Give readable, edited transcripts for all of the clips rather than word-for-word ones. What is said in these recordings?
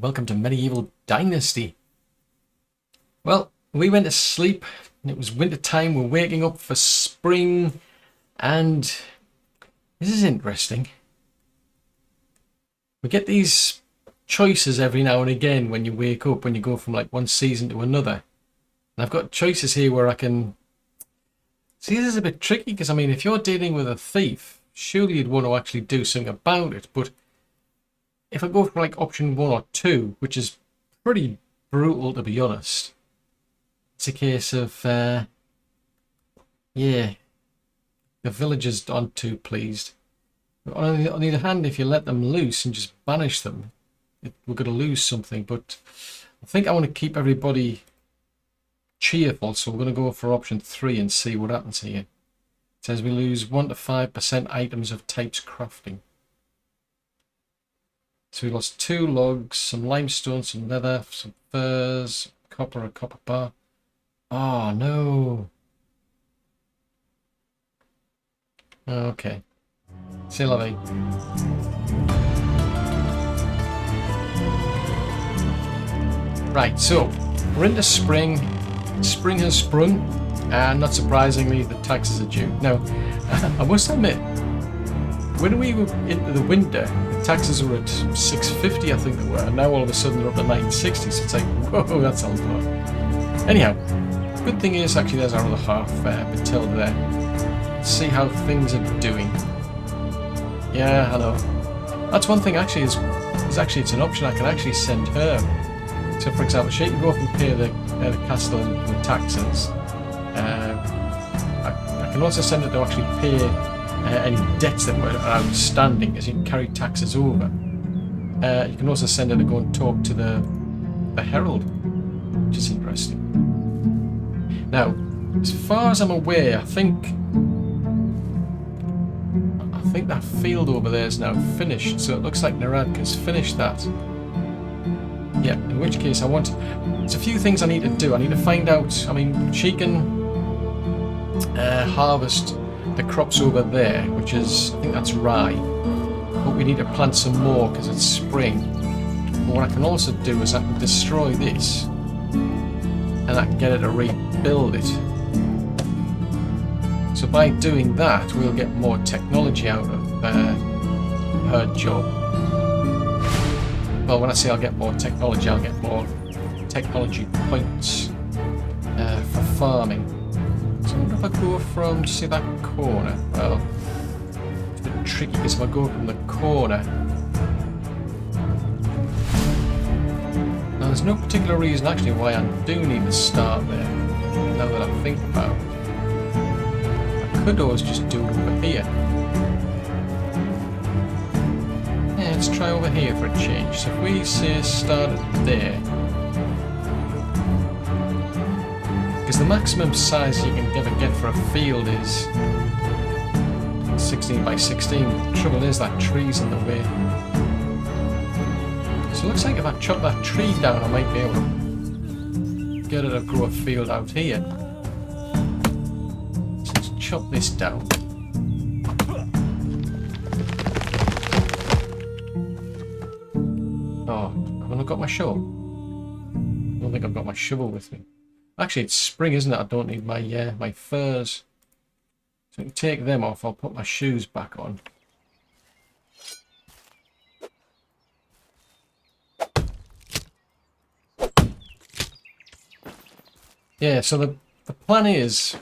welcome to Medieval Dynasty. Well, we went to sleep and it was winter time. We're waking up for spring, and this is interesting. We get these choices every now and again when you wake up, when you go from like one season to another. And I've got choices here where I can see. This is a bit tricky because, I mean, if you're dealing with a thief, surely you'd want to actually do something about it. But if I go for like option 1 or 2, which is pretty brutal to be honest, it's a case of, yeah, the villagers aren't too pleased. But on the other hand, if you let them loose and just banish them, we're going to lose something. But I think I want to keep everybody cheerful, so we're going to go for option 3 and see what happens here. It says we lose 1 to 5% items of types crafting. So we lost 2 logs, some limestone, some leather, some furs, copper, a copper bar. Oh no. Okay. C'est la vie. Right, so we're into spring. Spring has sprung, and not surprisingly, the taxes are due. Now, I must admit, when we were into the winter, the taxes were at 650, I think they were, and now all of a sudden they're up to 960, so it's like, whoa, that's a lot. Anyhow, good thing is, actually, there's our other half, Matilda there. Let's see how things are doing. Yeah, I know. That's one thing, actually, is actually, it's an option. I can actually send her. So, for example, she can go off and pay the castle and the taxes. I can also send her to actually pay any debts that were outstanding, because you can carry taxes over. You can also send her to go and talk to the herald, which is interesting. Now, as far as I'm aware, I think that field over there is now finished, so it looks like Naradka's finished that. Yeah, in which case there's a few things I need to do. I need to find out, I mean, she can harvest the crops over there, which is, I think that's rye, but we need to plant some more because it's spring. But what I can also do is I can destroy this and I can get her to rebuild it. So by doing that, we'll get more technology out of her job. Well, when I say I'll get more technology, I'll get more technology points for farming. So I wonder if I go from, see that corner? Well, it's a bit tricky because if I go from the corner... Now, there's no particular reason actually why I do need to start there, now that I think about it. I could always just do it over here. Let's try over here for a change. So if we say start it there, because the maximum size you can ever get for a field is 16 by 16. The trouble is that tree's in the way. So it looks like if I chop that tree down, I might be able to get it to grow a field out here. So let's chop this down. I've got my shovel. I don't think I've got my shovel with me. Actually, it's spring, isn't it? I don't need my my furs. So I can take them off. I'll put my shoes back on. Yeah, so the plan is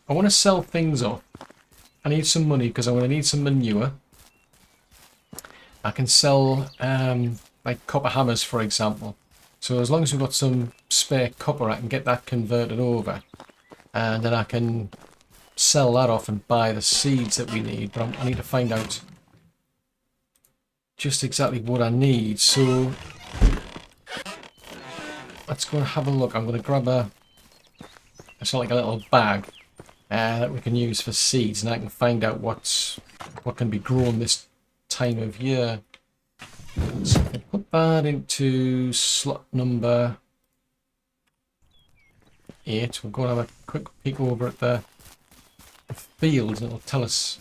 I want to sell things off. I need some money because I'm going to need some manure. I can sell like copper hammers, for example. So as long as we've got some spare copper, I can get that converted over, and then I can sell that off and buy the seeds that we need. But I need to find out just exactly what I need. So let's go and have a look. I'm going to grab it's like a little bag that we can use for seeds, and I can find out what can be grown this time of year. So I'll put that into slot number 8. We'll go and have a quick peek over at the field, and it'll tell us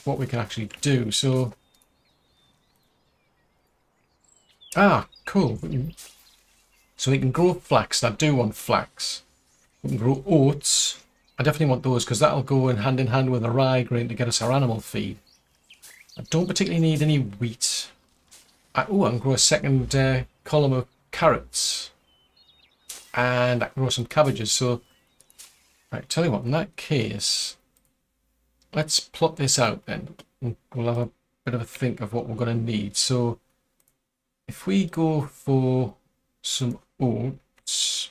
what we can actually do. So Ah, cool. So we can grow flax, and I do want flax. We can grow oats. I definitely want those because that'll go in hand with the rye grain to get us our animal feed. I don't particularly need any wheat. I can grow a second column of carrots. And I can grow some cabbages. So, right, tell you what, in that case, let's plot this out then. And we'll have a bit of a think of what we're going to need. So, if we go for some oats,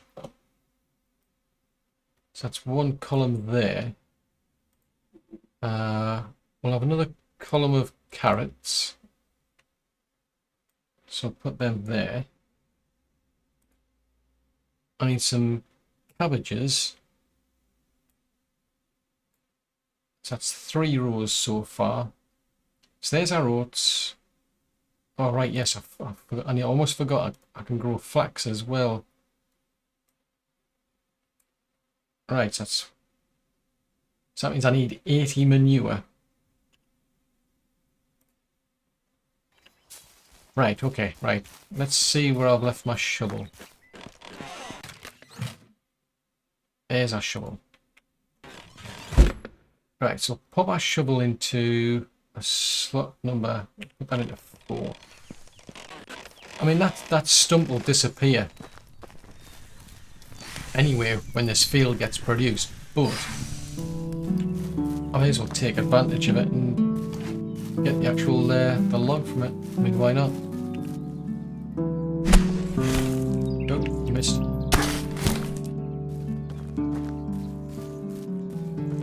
so that's one column there. We'll have another column of carrots. So I'll put them there. I need some cabbages. So that's 3 rows so far. So there's our oats. Oh right, yes, I forgot, I almost forgot I can grow flax as well. Right, so that means I need 80 manure. Right, okay, right. Let's see where I've left my shovel. There's our shovel. Right, so pop our shovel into a slot number, put that into 4. I mean, that stump will disappear anyway when this field gets produced, but I may as well take advantage of it and get the actual the log from it. I mean, why not? Nope, you missed.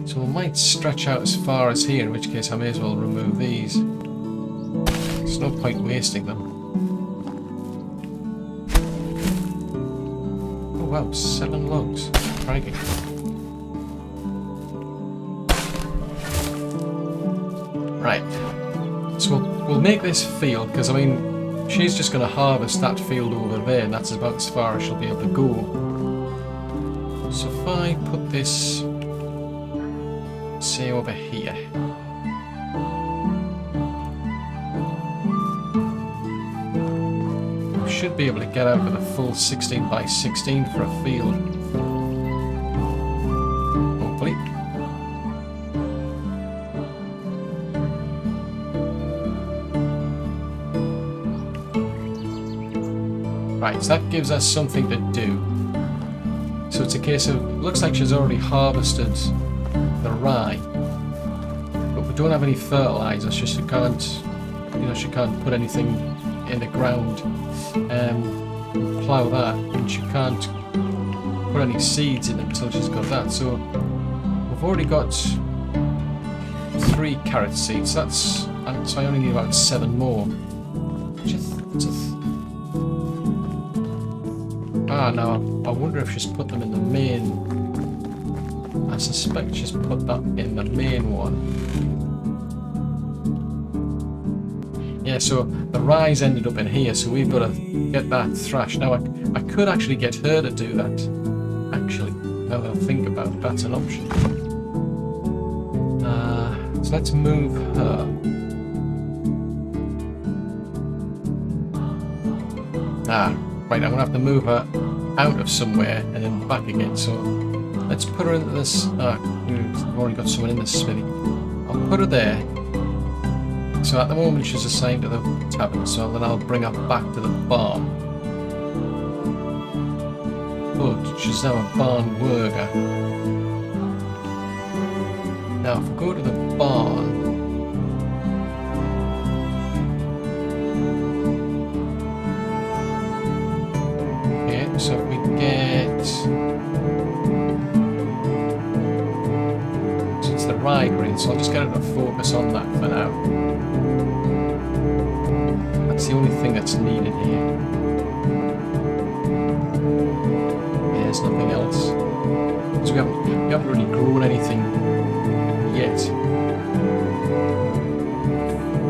So we might stretch out as far as here, in which case I may as well remove these. There's no point wasting them. Oh wow, 7 logs. Crikey. Right. So we'll make this field, because I mean, she's just going to harvest that field over there, and that's about as far as she'll be able to go. So if I put this, say, over here. We should be able to get out with a full 16 by 16 for a field. Hopefully. Right, so that gives us something to do. So it's a case of, looks like she's already harvested the rye, but we don't have any fertilizer, so she can't, she can't put anything in the ground and plough that, and she can't put any seeds in it until she's got that. So we've already got 3 carrot seeds. So I only need about 7 more. Now I wonder if she's put them in the main. I suspect she's put that in the main one. Yeah, so the rye's ended up in here, so we've got to get that thrashed. Now I could actually get her to do that. Actually, now that I think about it, that's an option. So let's move her. Right, I'm gonna have to move her out of somewhere and then back again. So let's put her into this. We've already got someone in this smithy. I'll put her there. So at the moment she's assigned to the tavern, so then I'll bring her back to the barn. But she's now a barn worker. Now if we go to the barn, so if we get, so it's the rye grain, so I'll just get her to focus on that for now. That's the only thing that's needed here. Yeah, there's nothing else. So we haven't really grown anything yet.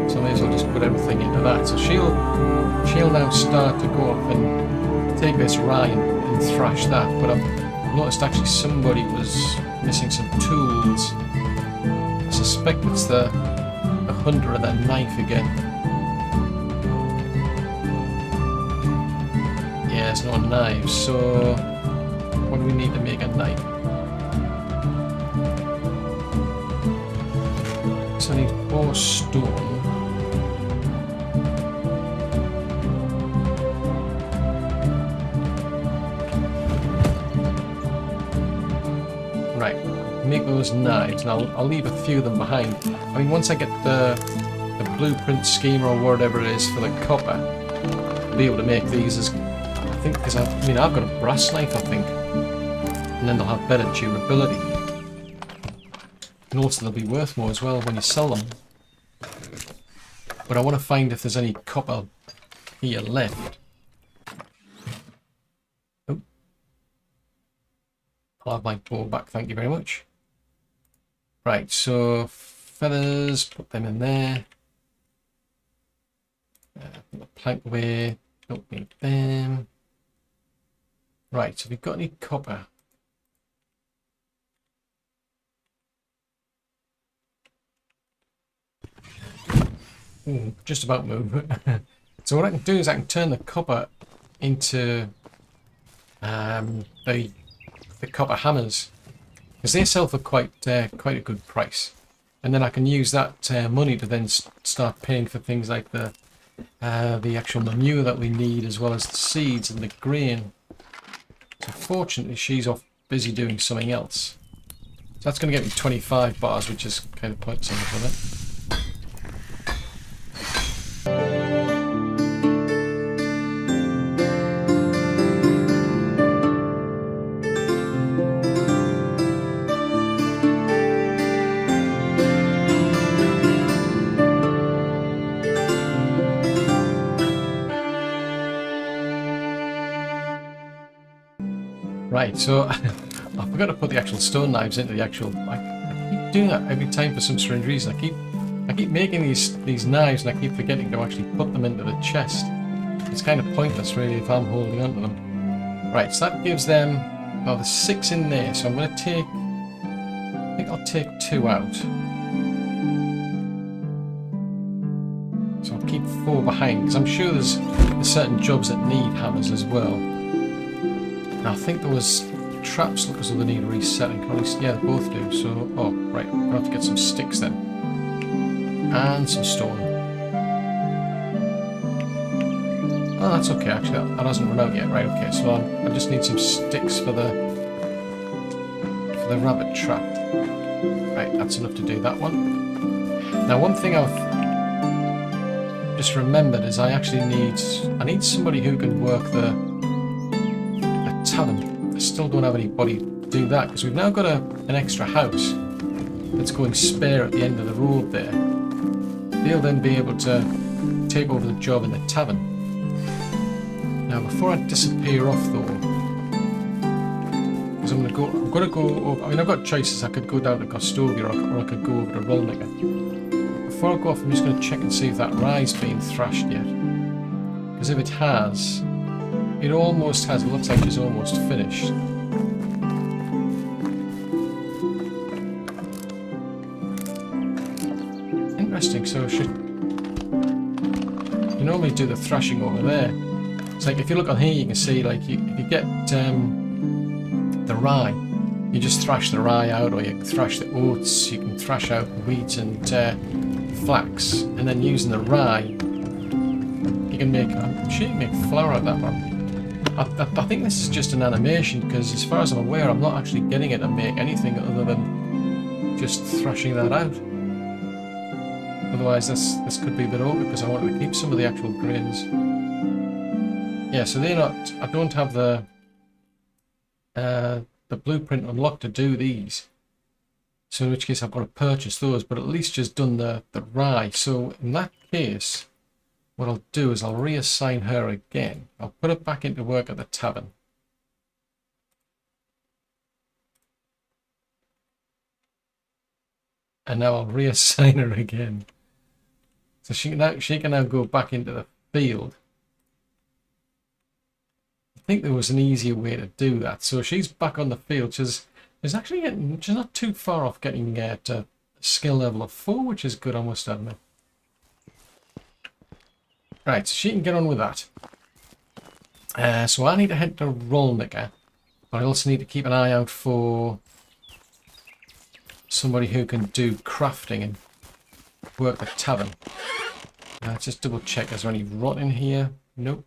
So I may as well just put everything into that. So she'll now start to go up and take this rye and thrash that, but I've noticed actually somebody was missing some tools. I suspect it's the hunter and that knife again. there's no knives, so what do we need to make a knife? So I need 4 stone. Right, make those knives, and I'll leave a few of them behind. I mean, once I get the blueprint schema or whatever it is for the copper, I'll be able to make these as, I think, because I mean, I've got a brass knife, I think, and then they'll have better durability. And also they'll be worth more as well when you sell them. But I want to find if there's any copper here left. Oh. I'll have my bow back, thank you very much. Right, so feathers, put them in there. Put the plank away, don't need them. Right, so have we got any copper? Ooh, just about move. So what I can do is I can turn the copper into the copper hammers, because they sell for quite a good price, and then I can use that money to then start paying for things like the actual manure that we need, as well as the seeds and the grain. So fortunately she's off busy doing something else. So that's going to get me 25 bars, which is kind of pointless with it. Right, so I forgot to put the actual stone knives into the actual. I keep doing that every time for some strange reason. I keep making these knives, and I keep forgetting to actually put them into the chest. It's kind of pointless, really, if I'm holding on to them. Right, so that gives them. Well, there's 6 in there, so I'm going to take. I think I'll take 2 out. So I'll keep 4 behind, because I'm sure there's certain jobs that need hammers as well. Now, I think there was traps look as though they need resetting. Yeah, they both do. So, oh, right, we're going to have to get some sticks then. And some stone. Oh, that's okay, actually. That hasn't run out yet. Right, okay, so I just need some sticks for the rabbit trap. Right, that's enough to do that one. Now, one thing I've just remembered is I need somebody who can work the tavern. I still don't have anybody do that, because we've now got an extra house that's going spare at the end of the road there. They'll then be able to take over the job in the tavern. Now, before I disappear off though, because I'm going to go over, I mean, I've got choices. I could go down to Kostovia, or I could go over to Rollnicker. Before I go off, I'm just going to check and see if that rye's been thrashed yet, because if it has, it almost has. It looks like it's almost finished. Interesting. So you normally do the thrashing over there. It's like if you look on here, you can see like if you get the rye, you just thrash the rye out, or you can thrash the oats. You can thrash out wheat and flax, and then using the rye, you can make. I'm sure you can make flour out of that one. I think this is just an animation, because as far as I'm aware, I'm not actually getting it to make anything other than just thrashing that out. Otherwise, this could be a bit awkward, because I wanted to keep some of the actual grains. Yeah, so they're not. I don't have the blueprint unlocked to do these. So in which case, I've got to purchase those. But at least just done the rye. So in that case, what I'll do is I'll reassign her again. I'll put her back into work at the tavern. And now I'll reassign her again. So she can now go back into the field. I think there was an easier way to do that. So she's back on the field. She's not too far off getting to skill level of 4, which is good, I must admit. Right, so she can get on with that. So I need to head to Rollnicker, but I also need to keep an eye out for somebody who can do crafting and work the tavern. Let's just double check. Is there any rot in here? Nope.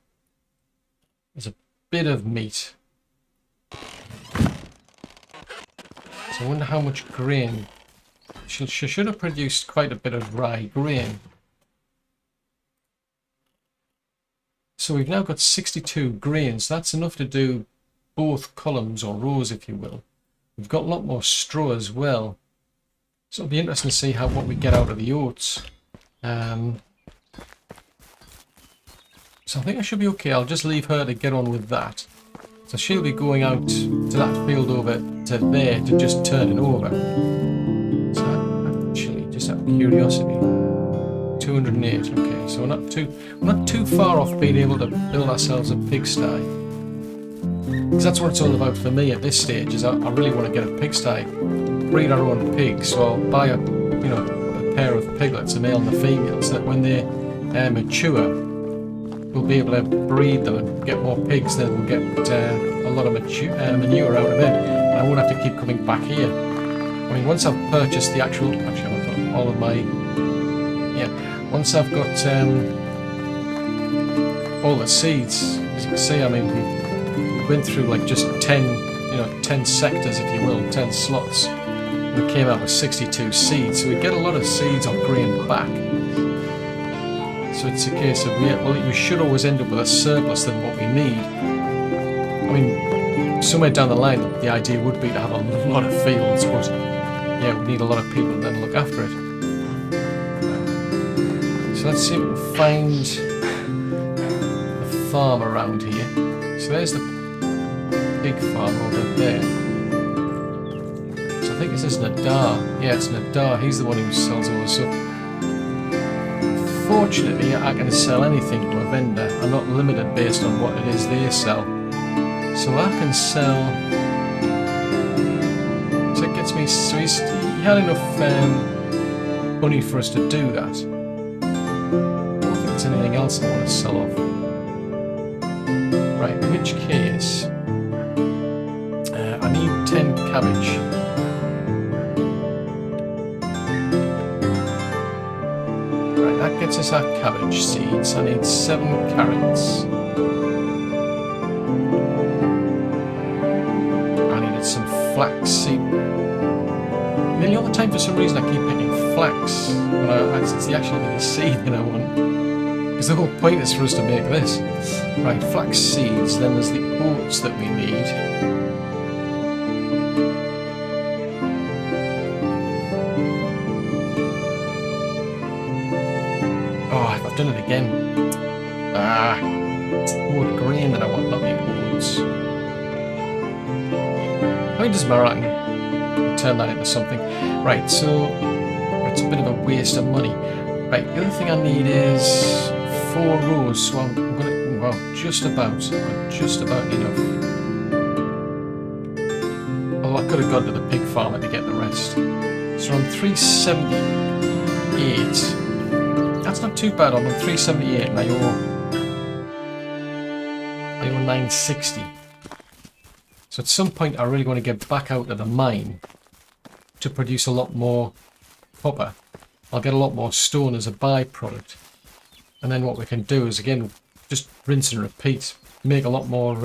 There's a bit of meat. So I wonder how much grain. She should have produced quite a bit of rye grain. So we've now got 62 grains. That's enough to do both columns or rows, if you will. We've got a lot more straw as well. So it'll be interesting to see what we get out of the oats. So I think I should be okay. I'll just leave her to get on with that. So she'll be going out to that field over to there to just turn it over. So actually, just out of curiosity, 208. Okay, so we're not too far off being able to build ourselves a pigsty. Because that's what it's all about for me at this stage. Is I really want to get a pigsty, breed our own pigs. So I'll buy a pair of piglets, a male and a female, so that when they mature, we'll be able to breed them and get more pigs. Then we'll get a lot of manure out of it. And I won't have to keep coming back here. I mean, once I've purchased the actual... Actually, I've got all of my... Yeah, once I've got all the seeds, as you can see, I mean, we went through like just 10 sectors, if you will, 10 slots. We came out with 62 seeds, so we get a lot of seeds or grain back. So it's a case of, we should always end up with a surplus than what we need. I mean, somewhere down the line, the idea would be to have a lot of fields, but yeah, we need a lot of people to then look after it. So let's see if we can find a farm around here. So there's the big farm over there. So I think this is Nadar. Yeah, it's Nadar. He's the one who sells all the stuff. Fortunately, I can sell anything to a vendor. I'm not limited based on what it is they sell. So I can sell... So it gets me... So he had enough money for us to do that. I don't think there's anything else I want to sell off. Right, in which case... I need 10 cabbage. That gets us our cabbage seeds. I need 7 carrots. I needed some flax seed. Nearly all the time, for some reason, I keep picking flax. But it's the actual seed that I want. Because the whole point is for us to make this. Right, flax seeds. Then there's the oats that we need. I've done it again. It's the oat grain that I want, not the oats. I mean, it doesn't matter, I can turn that into something. Right, so it's a bit of a waste of money. Right, the other thing I need is 4 rows, so I'm gonna, well, just about enough. Well, I could have gone to the pig farmer to get the rest. So I'm 378. That's not too bad. I'm on 378 and I owe 960. So at some point I really want to get back out of the mine to produce a lot more copper. I'll get a lot more stone as a byproduct. And then what we can do is, again, just rinse and repeat. Make a lot more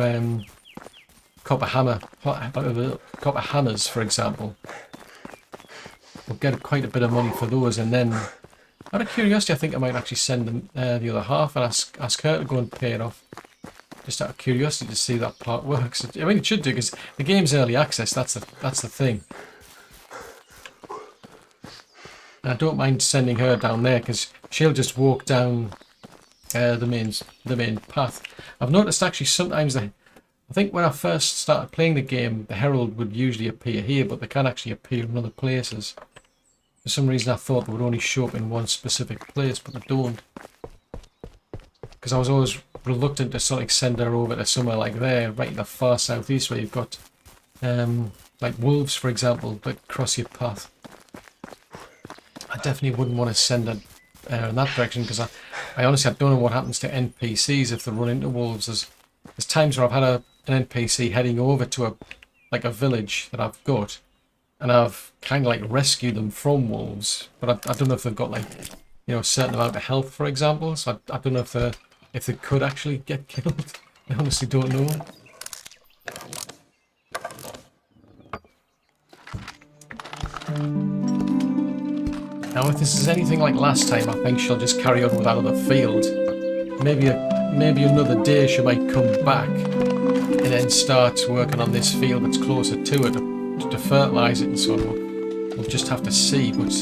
copper hammers, for example. We'll get quite a bit of money for those, and then out of curiosity, I think I might actually send them the other half and ask her to go and pay it off. Just out of curiosity to see that part works. I mean, it should do, because the game's early access. That's the thing. And I don't mind sending her down there, because she'll just walk down the main path. I've noticed actually sometimes I think when I first started playing the game, the herald would usually appear here, but they can actually appear in other places. For some reason I thought they would only show up in one specific place, but they don't. Because I was always reluctant to sort of send her over to somewhere like there, right in the far southeast, where you've got like wolves, for example, that cross your path. I definitely wouldn't want to send her in that direction, because I honestly don't know what happens to NPCs if they run into wolves. There's times where I've had an NPC heading over to a village that I've got, and I've kind of like rescued them from wolves, but I don't know if they've got like, you know, a certain amount of health, for example. So I don't know if they could actually get killed. I honestly don't know. Now, if this is anything like last time, I think she'll just carry on with that other field. Maybe another day she might come back and then start working on this field that's closer to it to fertilise it and so on. We'll just have to see. But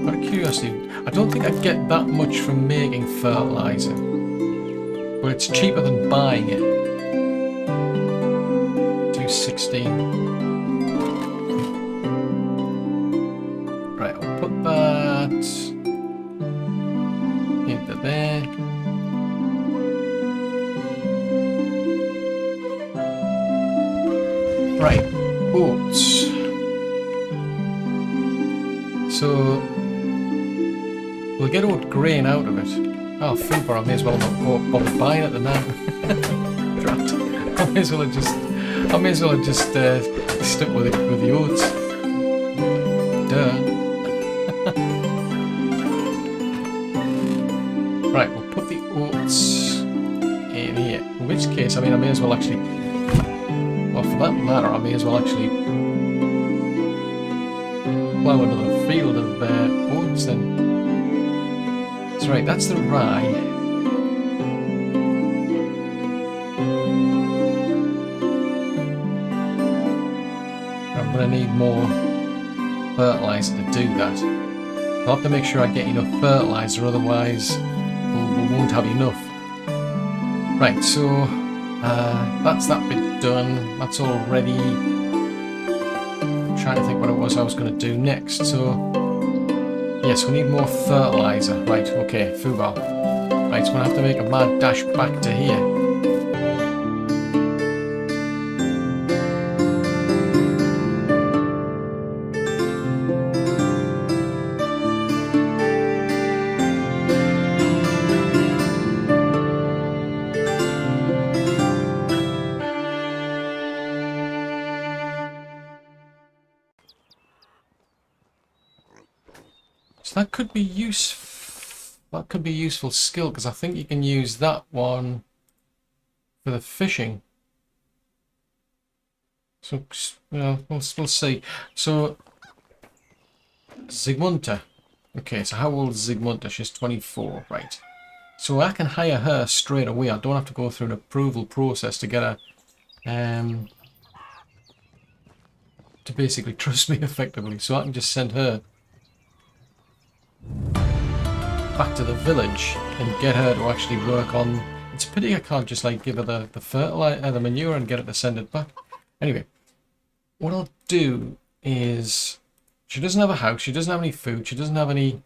out of curiosity, I don't think I get that much from making fertiliser, but it's cheaper than buying it. 216. Right, I'll put that into there. Right, oats. So we'll get oat grain out of it. Oh, food bar, I may as well not bother buying it than that. I may as well have just stuck with it with the oats. Duh. Right, we'll put the oats in here. In which case, I mean, I may as well actually, well, for that matter, I may as well actually plough another field of oats then. That's right, that's the rye. I'm going to need more fertiliser to do that. I'll have to make sure I get enough fertiliser, otherwise we won't have enough. Right, so that's that bit done. That's all ready. I'm trying to think what it was I was going to do next. So yes, we need more fertiliser. Right, okay, fubar. Right, so we're going to have to make a mad dash back to here. So that could be useful skill, because I think you can use that one for the fishing. So well, we'll see. So Zigmunta. Okay, so how old is Zigmunta? She's 24, right? So I can hire her straight away. I don't have to go through an approval process to get her to basically trust me effectively. So I can just send her back to the village and get her to actually work on. It's a pity I can't just like give her the fertilizer, the manure, and get her to send it back. Anyway, what I'll do is, she doesn't have a house, she doesn't have any food, she doesn't have any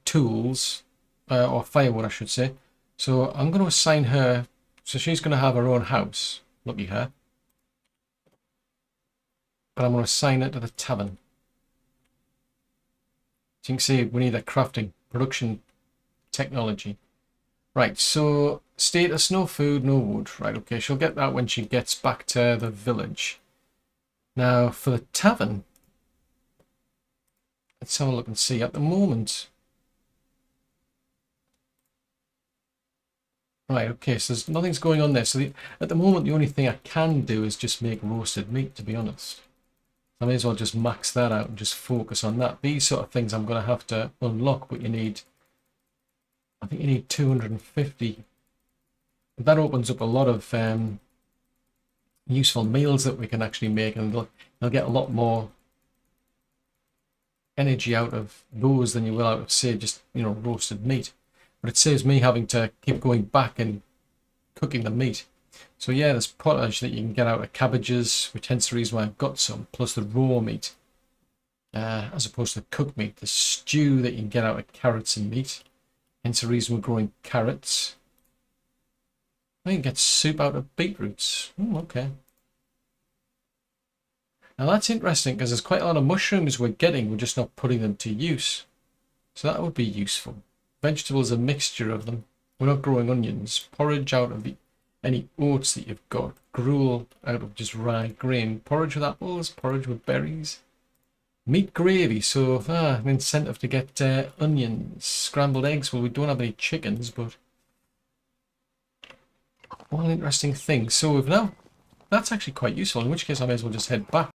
tools, or firewood I should say. So I'm going to assign her, so she's going to have her own house, lucky her. But I'm going to assign her to the tavern. So you can see we need a crafting, production technology. Right, so status, no food, no wood. Right, okay, she'll get that when she gets back to the village. Now, for the tavern, let's have a look and see. At the moment, right, okay, so there's nothing's going on there. So at the moment, the only thing I can do is just make roasted meat, to be honest. I may as well just max that out and just focus on that. These sort of things I'm going to have to unlock, but you need, I think you need 250. But that opens up a lot of useful meals that we can actually make, and they'll get a lot more energy out of those than you will out of, say, just, you know, roasted meat. But it saves me having to keep going back and cooking the meat. So yeah, there's potash that you can get out of cabbages, which hence the reason why I've got some, plus the raw meat, as opposed to cooked meat. The stew that you can get out of carrots and meat, hence the reason we're growing carrots. I can get soup out of beetroots. Okay. Now that's interesting, because there's quite a lot of mushrooms we're getting, we're just not putting them to use. So that would be useful. Vegetables, a mixture of them. We're not growing onions. Porridge out of any oats that you've got. Gruel out of just rye grain. Porridge with apples. Porridge with berries. Meat gravy. So an incentive to get onions. Scrambled eggs. Well, we don't have any chickens, but all interesting things. So we've now... That's actually quite useful, in which case I may as well just head back.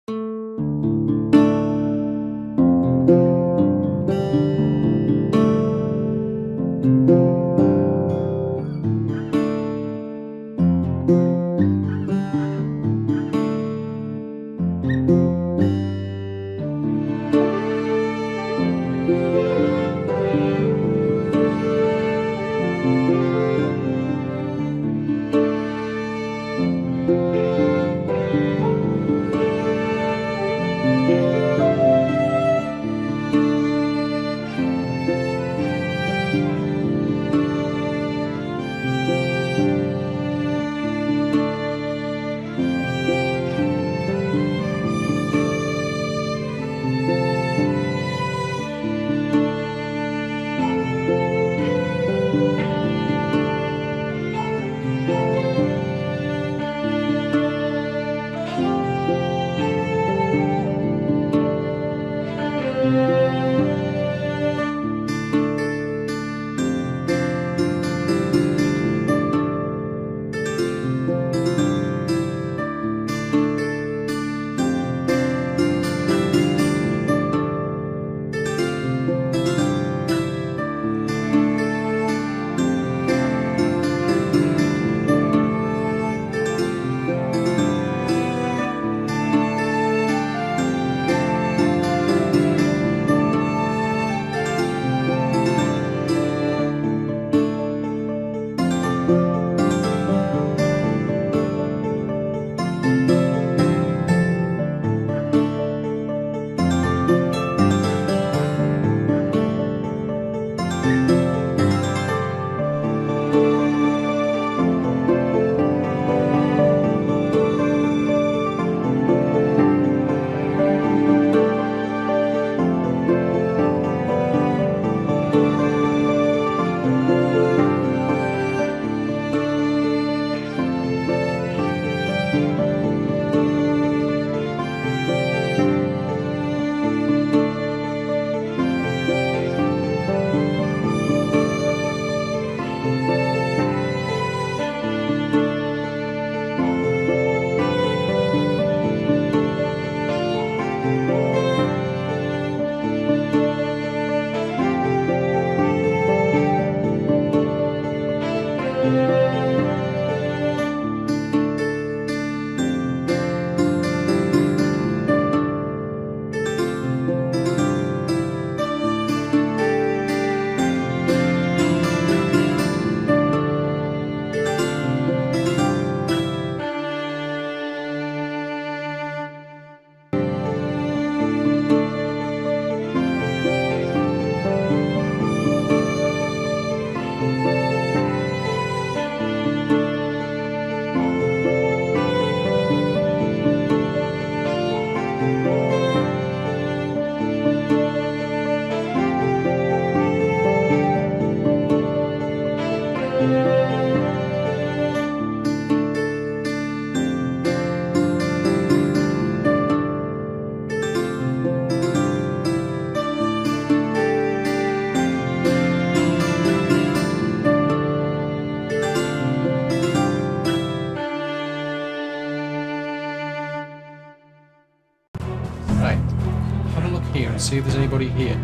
Here and see if there's anybody here.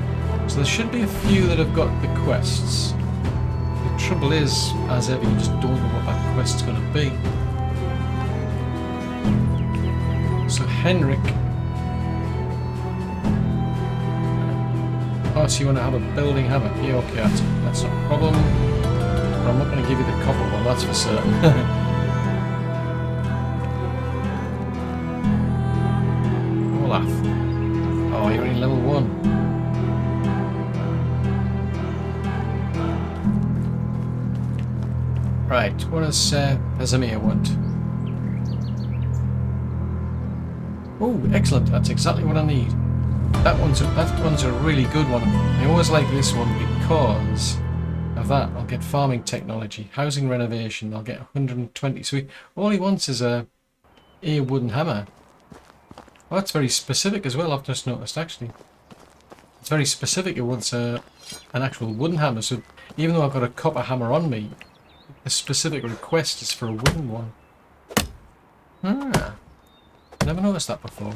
So there should be a few that have got the quests. The trouble is, as ever, you just don't know what that quest's going to be. So Henrik... Oh, so you want to have a building, have it? Yeah, okay, that's not a problem. But I'm not going to give you the copper one, that's for certain. Oh, you're only level 1. Right, what does Azamir want? Oh, excellent. That's exactly what I need. That one's a really good one. I always like this one because of have that, I'll get farming technology, housing renovation, I'll get 120. So all he wants is a wooden hammer. Oh, that's very specific as well, I've just noticed actually. It's very specific, it wants an actual wooden hammer, so even though I've got a copper hammer on me, the specific request is for a wooden one. Ah, never noticed that before.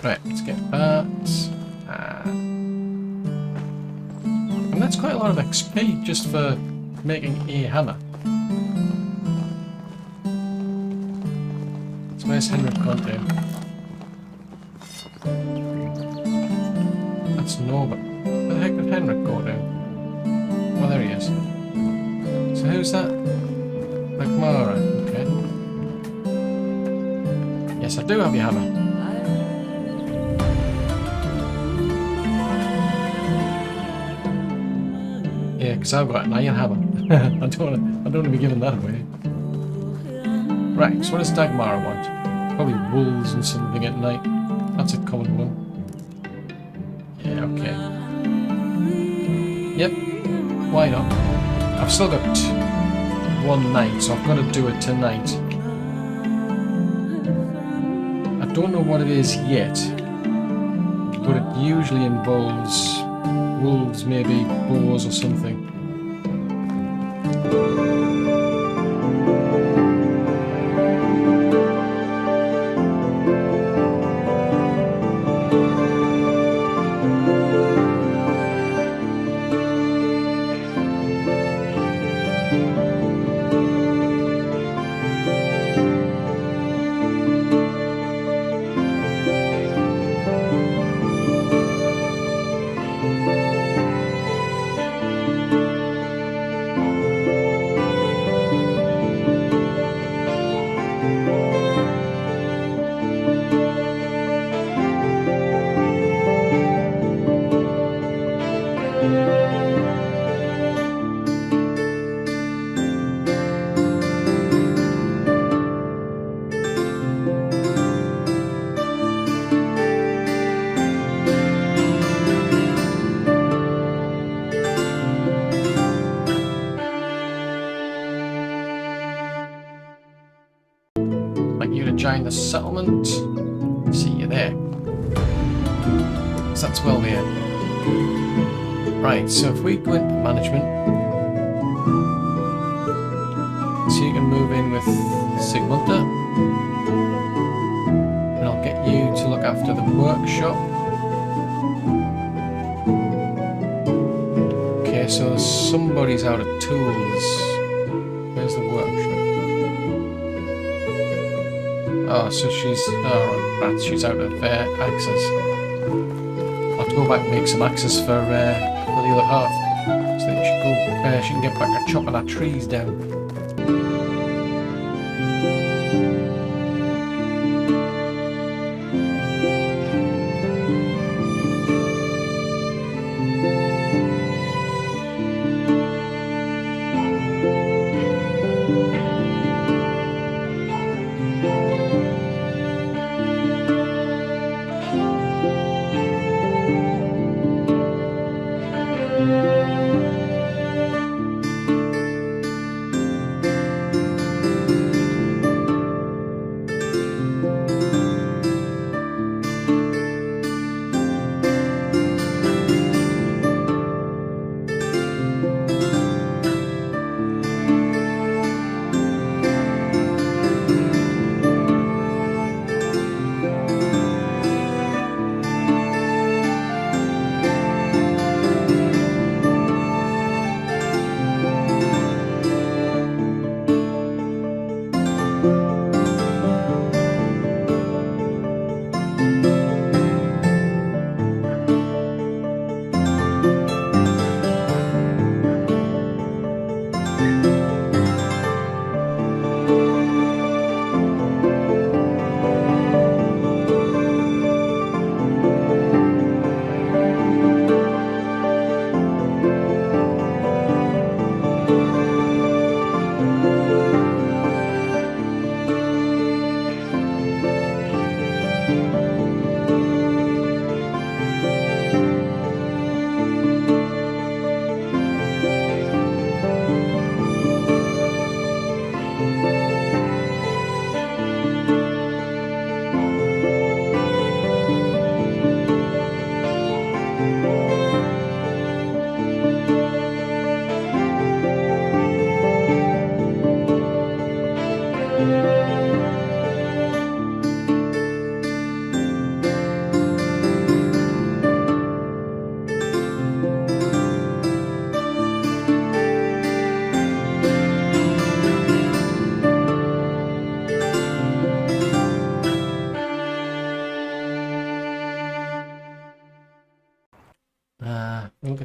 Right, let's get that. And that's quite a lot of XP just for making a hammer. So where's Henrik gone to? That's Norbert. Where the heck did Henrik go to? Oh, there he is. So who's that? McMara, okay. Yes, I do have your hammer. Yeah, because I've got an iron hammer. I don't want to be giving that away. Right, so what does Dagmar want? Probably wolves and something at night. That's a common one. Yeah, okay. Yep, why not? I've still got one night, so I've got to do it tonight. I don't know what it is yet, but it usually involves wolves, maybe boars or something. Join the settlement. See you there. So that's well there. Right, so if we go into management, so you can move in with Sigmundur, and I'll get you to look after the workshop. Okay, so somebody's out of tools. Where's the workshop? Oh, so she's... oh, right, she's out of axes. I'll have to go back and make some axes for the other half. So that she can get back to chopping our trees down.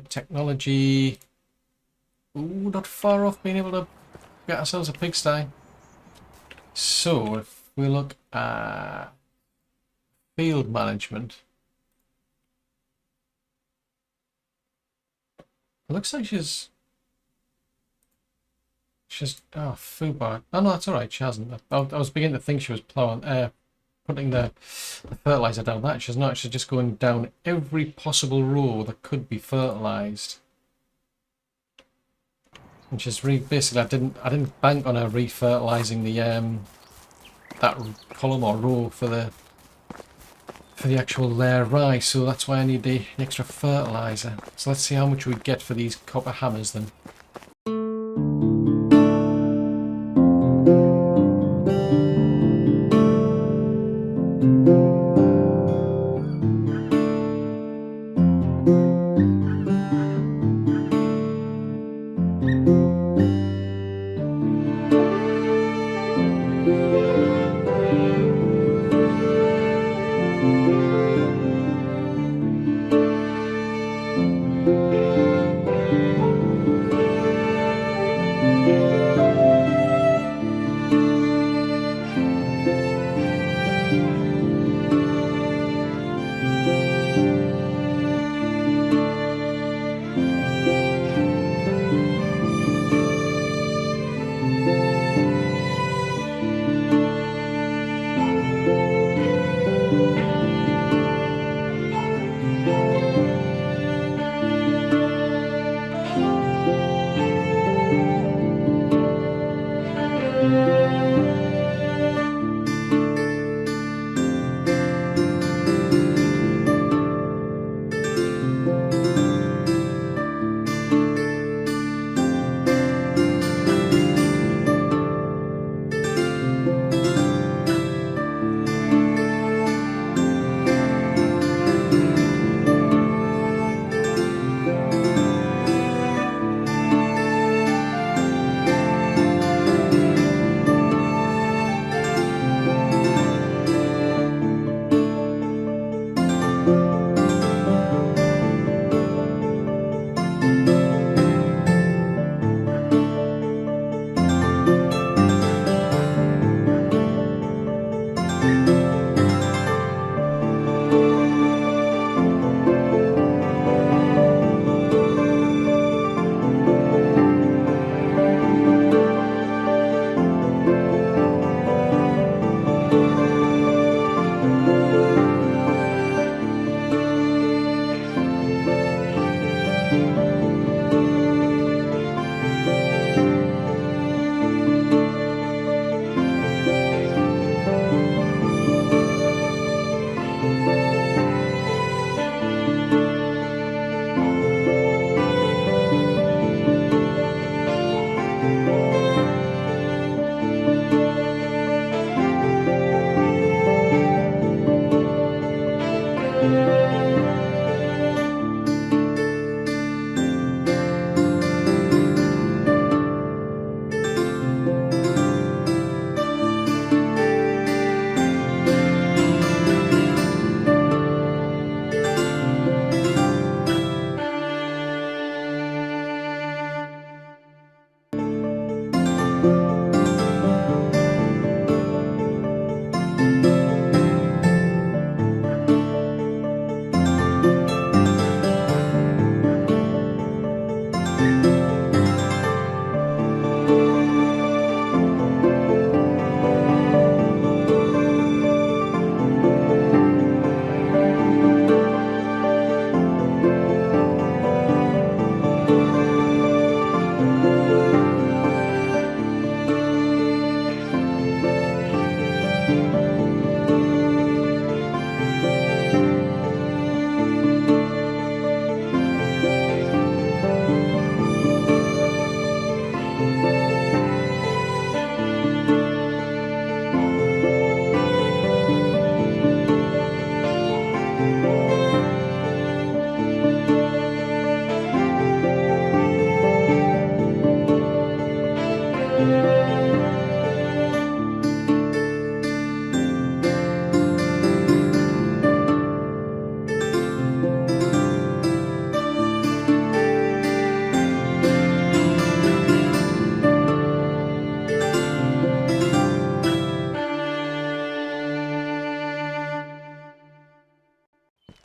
technology. Ooh, not far off being able to get ourselves a pigsty. So if we look at field management, it looks like she's food bar. Oh no, that's all right. She hasn't. I was beginning to think she was plowing, putting the fertilizer down that. She's not. She's just going down every possible row that could be fertilized. And she's basically, I didn't bank on her refertilizing the that column or row for the actual rye. So that's why I need the extra fertilizer. So let's see how much we get for these copper hammers then.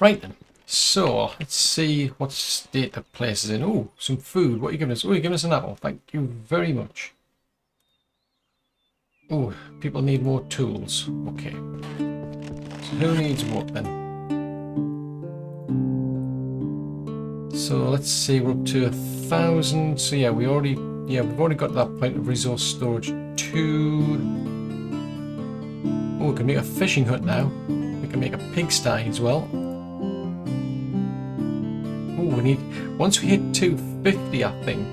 Right then. So let's see what state the place is in. Oh, some food. What are you giving us? Oh, you're giving us an apple. Thank you very much. Oh, people need more tools. Okay. So who needs what then? So let's see, we're up to 1,000. So yeah, we've already got that point of resource storage 2. Oh, we can make a fishing hut now. We can make a pigsty as well. Oh, we need, once we hit 250, I think,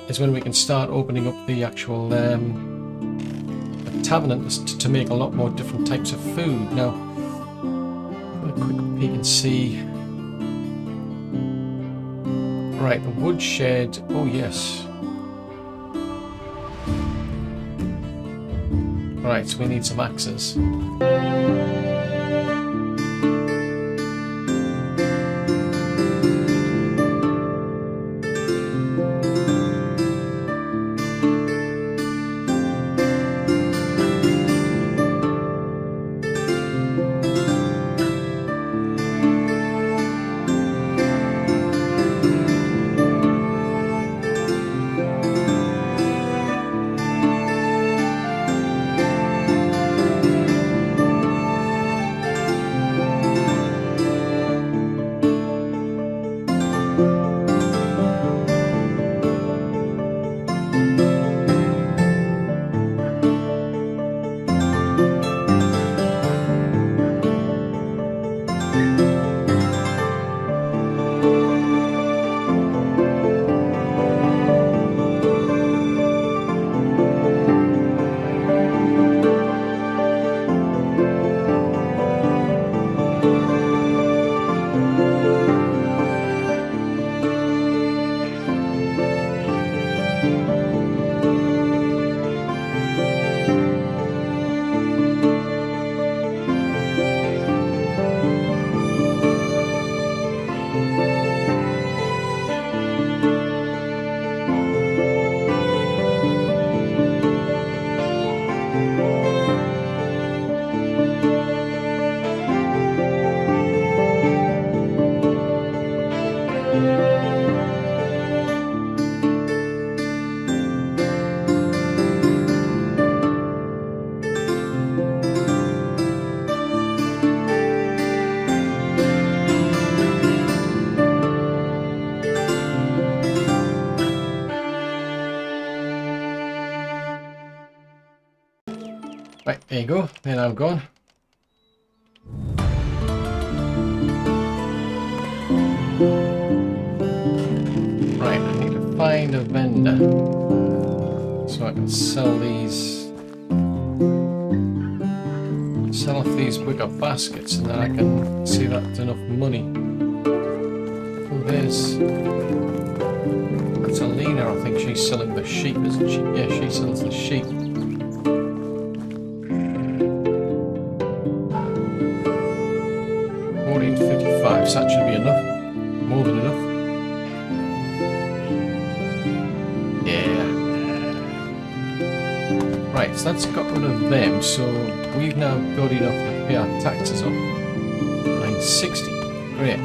is when we can start opening up the actual tavern to make a lot more different types of food. Now, a quick peek and see. Right, the woodshed. Oh yes. Right, so we need some axes. Right, there you go. Then I'm gone. Right, I need to find a vendor so I can sell these. Sell off these wicker baskets, and then I can see that's enough money. Oh, that's Alina. I think she's selling the sheep, isn't she? Yeah, she sells the sheep. 1455, so that should be enough. More than enough. Yeah. Right, so that's got rid of them, so we've now got enough to pay our taxes off. 960. Great.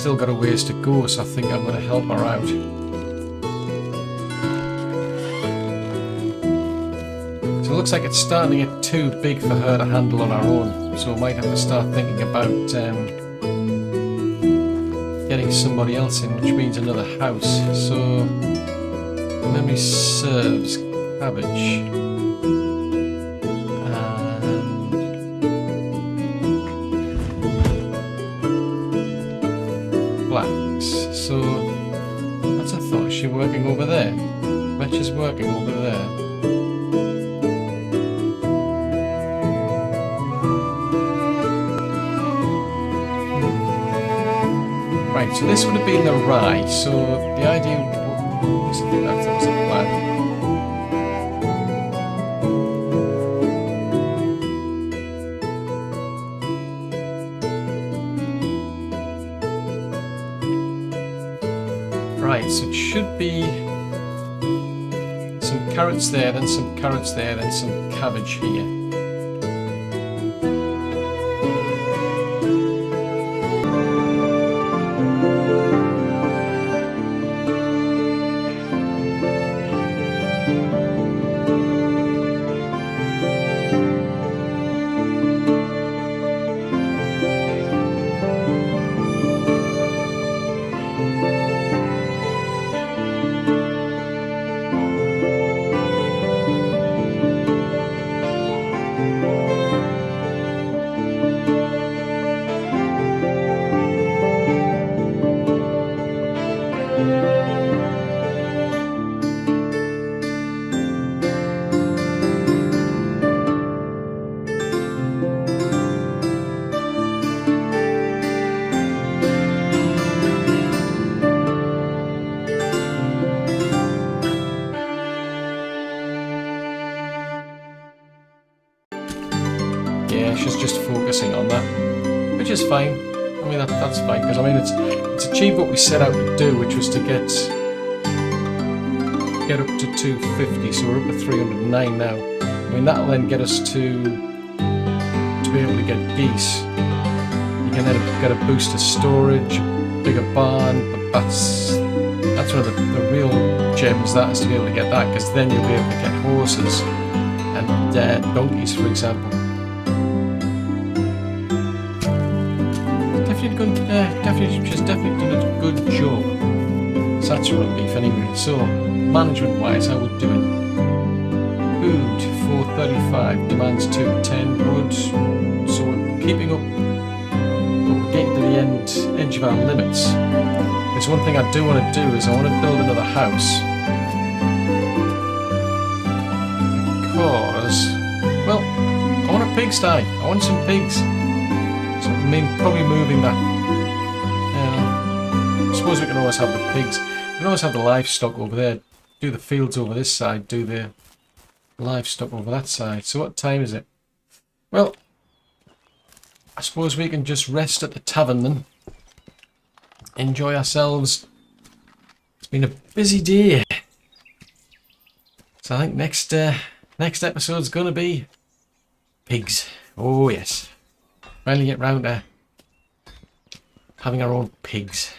still got a ways to go, so I think I'm going to help her out. So it looks like it's starting to get too big for her to handle on her own, so I might have to start thinking about getting somebody else in, which means another house. So, memory serves, cabbage. Blacks. So that's a thought. Is she working over there? Bet she's working over there. Right, so this would have been the rye. So the idea was that was a plan. Right, so it should be some carrots there, then some carrots there, then some cabbage here. Yeah, she's just focusing on that, which is fine. I mean, that's fine, because I mean, it's achieved what we set out to do, which was to get up to 250, so we're up to 309 now. I mean, that'll then get us to be able to get geese. You can then get a boost of storage, a bigger barn, but that's one of the real gems, that is to be able to get that, because then you'll be able to get horses and donkeys, for example. She's definitely done a good job. So that's run beef anyway. So, management-wise, how we're doing? Food, 435, demands 210 wood. So we're keeping up, but we're getting to the edge of our limits. There's one thing I do want to do, is I want to build another house. Because, well, I want a pigsty. I want some pigs. So I mean, probably moving that. I suppose we can always have the pigs. We can always have the livestock over there. Do the fields over this side. Do the livestock over that side. So what time is it? Well, I suppose we can just rest at the tavern then. Enjoy ourselves. It's been a busy day. So I think next episode's gonna be pigs. Oh yes. Finally get round to having our own pigs.